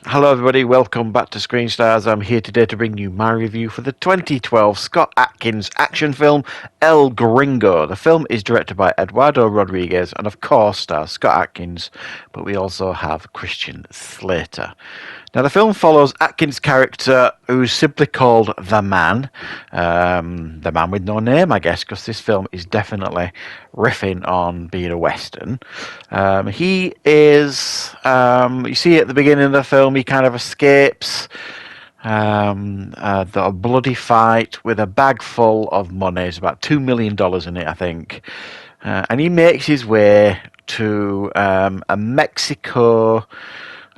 Hello everybody, welcome back to Screenstars. I'm here today to bring you my review for the 2012 Scott Adkins action film El Gringo. The film is directed by Eduardo Rodriguez and of course stars Scott Adkins, but we also have Christian Slater. Now the film follows Adkins' character, who's simply called the Man with no name, I guess, because this film is definitely riffing on being a Western. He is, you see at the beginning of the film, he kind of escapes a bloody fight with a bag full of money. There's about $2 million in it, I think. And he makes his way to a Mexico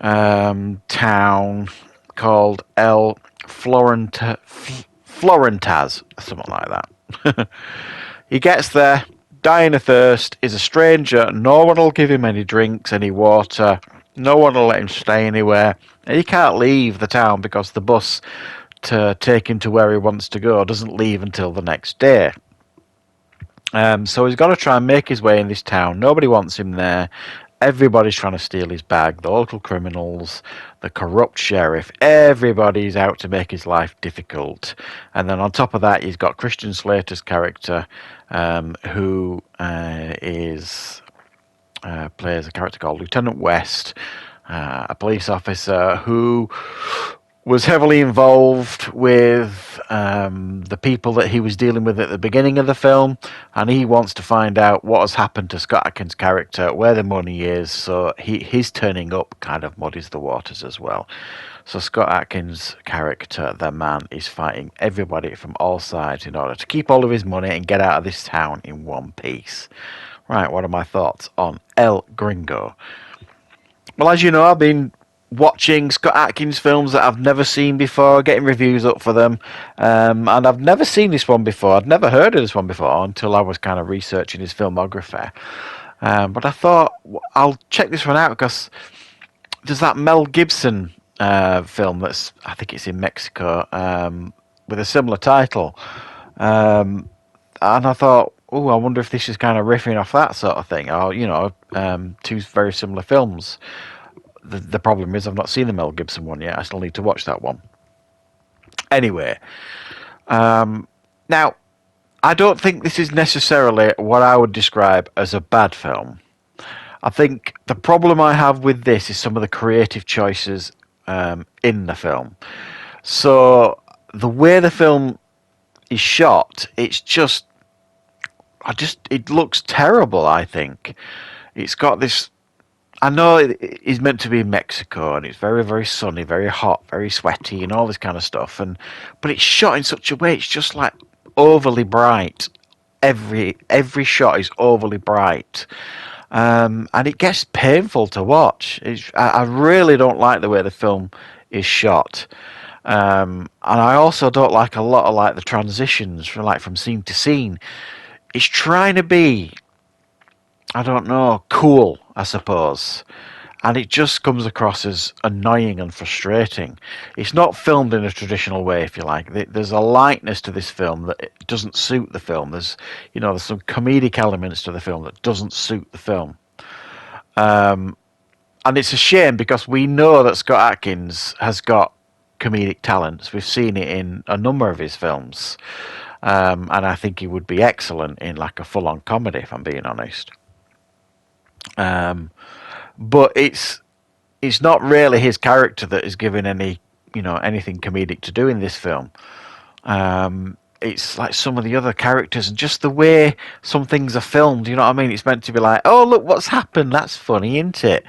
town called El Florentas, something like that. He gets there, dying of thirst, is a stranger, no one will give him any drinks, any water, no one will let him stay anywhere, and he can't leave the town because the bus to take him to where he wants to go doesn't leave until the next day. So he's got to try and make his way in this town. Nobody wants him there. Everybody's trying to steal his bag. The local criminals, the corrupt sheriff, everybody's out to make his life difficult. And then on top of that, he's got Christian Slater's character, who plays a character called Lieutenant West, a police officer who was heavily involved with the people that he was dealing with at the beginning of the film, and he wants to find out what has happened to Scott Adkins' character, where the money is, so his turning up kind of muddies the waters as well. So Scott Adkins' character, the Man, is fighting everybody from all sides in order to keep all of his money and get out of this town in one piece. Right, what are my thoughts on El Gringo? Well, as you know, I've been watching Scott Adkins films that I've never seen before, getting reviews up for them, and I've never seen this one before. I'd never heard of this one before until I was kind of researching his filmography. But I thought, I'll check this one out because there's that Mel Gibson film that's, I think it's in Mexico, with a similar title. And I thought, oh, I wonder if this is kind of riffing off that sort of thing, or, two very similar films. The problem is I've not seen the Mel Gibson one yet. I still need to watch that one. Anyway, now, I don't think this is necessarily what I would describe as a bad film. I think the problem I have with this is some of the creative choices in the film. So the way the film is shot, it looks terrible, I think. It's got this, I know it is meant to be in Mexico, and it's very, very sunny, very hot, very sweaty, and all this kind of stuff. But it's shot in such a way, it's just like overly bright. Every shot is overly bright, and it gets painful to watch. I really don't like the way the film is shot, and I also don't like a lot of like the transitions from scene to scene. It's trying to be, I don't know, cool, I suppose. And it just comes across as annoying and frustrating. It's not filmed in a traditional way, if you like. There's a lightness to this film that it doesn't suit the film. There's some comedic elements to the film that doesn't suit the film. And it's a shame because we know that Scott Adkins has got comedic talents. We've seen it in a number of his films. And I think he would be excellent in like a full-on comedy, if I'm being honest. But it's not really his character that is given anything comedic to do in this film. It's like some of the other characters and just the way some things are filmed. You know what I mean? It's meant to be like, oh look, what's happened? That's funny, isn't it?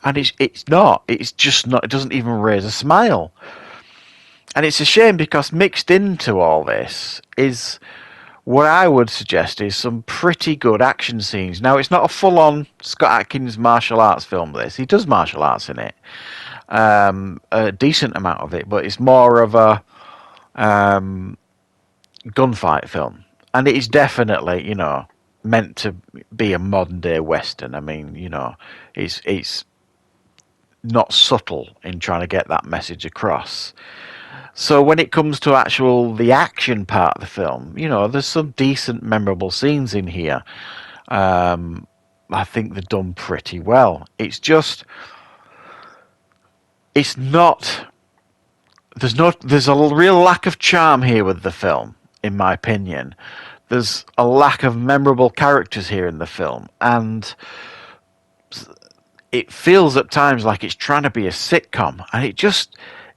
And it's not. It's just not. It doesn't even raise a smile. And it's a shame because mixed into all this is what I would suggest is some pretty good action scenes. Now, it's not a full-on Scott Adkins martial arts film, this. He does martial arts in it. A decent amount of it, but it's more of a gunfight film. And it is definitely, meant to be a modern-day Western. I mean, it's not subtle in trying to get that message across. So when it comes to the action part of the film, there's some decent, memorable scenes in here. Um, I think they're done pretty well. It's not. There's a real lack of charm here with the film, in my opinion. There's a lack of memorable characters here in the film, and it feels at times like it's trying to be a sitcom, and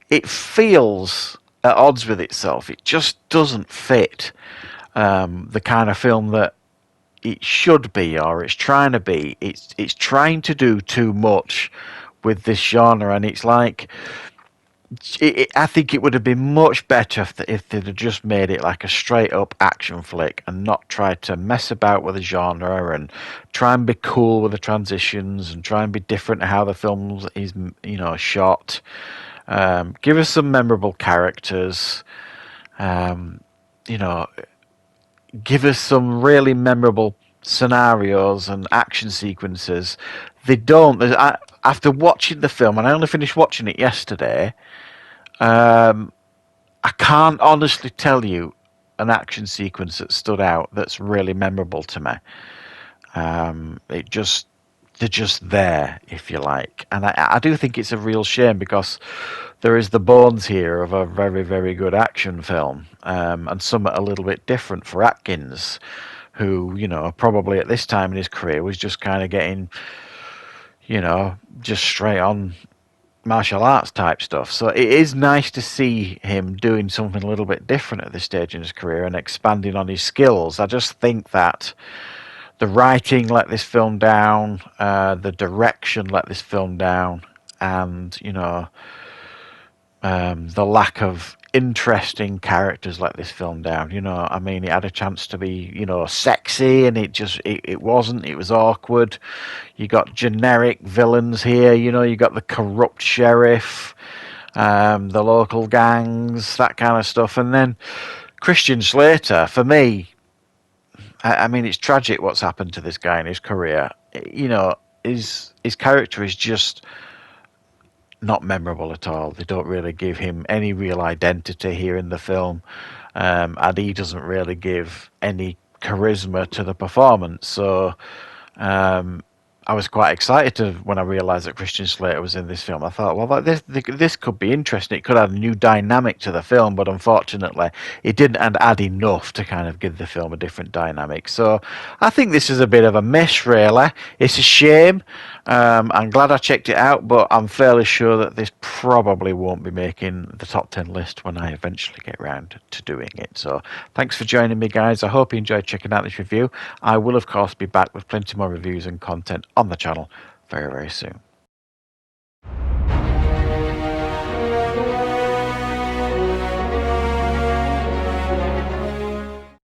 it feels at odds with itself. It just doesn't fit the kind of film that it should be, or it's trying to be. It's trying to do too much with this genre, and it's like I think it would have been much better if they'd have just made it like a straight up action flick and not tried to mess about with the genre and try and be cool with the transitions and try and be different to how the film is, shot. Give us some memorable characters. Um, you know, Give us some really memorable scenarios and action sequences. They don't. After watching the film, and I only finished watching it yesterday. I can't honestly tell you an action sequence that stood out that's really memorable to me. It just They're just there, if you like, and I do think it's a real shame because there is the bones here of a very, very good action film, and something a little bit different for Atkins, who probably at this time in his career was just kind of getting just straight on martial arts type stuff. So it is nice to see him doing something a little bit different at this stage in his career and expanding on his skills. I just think that the writing let this film down, the direction let this film down, and the lack of interesting characters let this film down. I mean, it had a chance to be, sexy, and it wasn't. It was awkward. You got generic villains here. You got the corrupt sheriff, the local gangs, that kind of stuff. And then Christian Slater, for me, I mean, it's tragic what's happened to this guy in his career. His character is just not memorable at all. They don't really give him any real identity here in the film, and he doesn't really give any charisma to the performance. So I was quite excited when I realised that Christian Slater was in this film. I thought, well, this could be interesting. It could add a new dynamic to the film, but unfortunately, it didn't add enough to kind of give the film a different dynamic. So I think this is a bit of a miss, really. It's a shame. I'm glad I checked it out, but I'm fairly sure that this probably won't be making the top 10 list when I eventually get round to doing it. So thanks for joining me, guys. I hope you enjoyed checking out this review. I will, of course, be back with plenty more reviews and content on the channel very, very soon.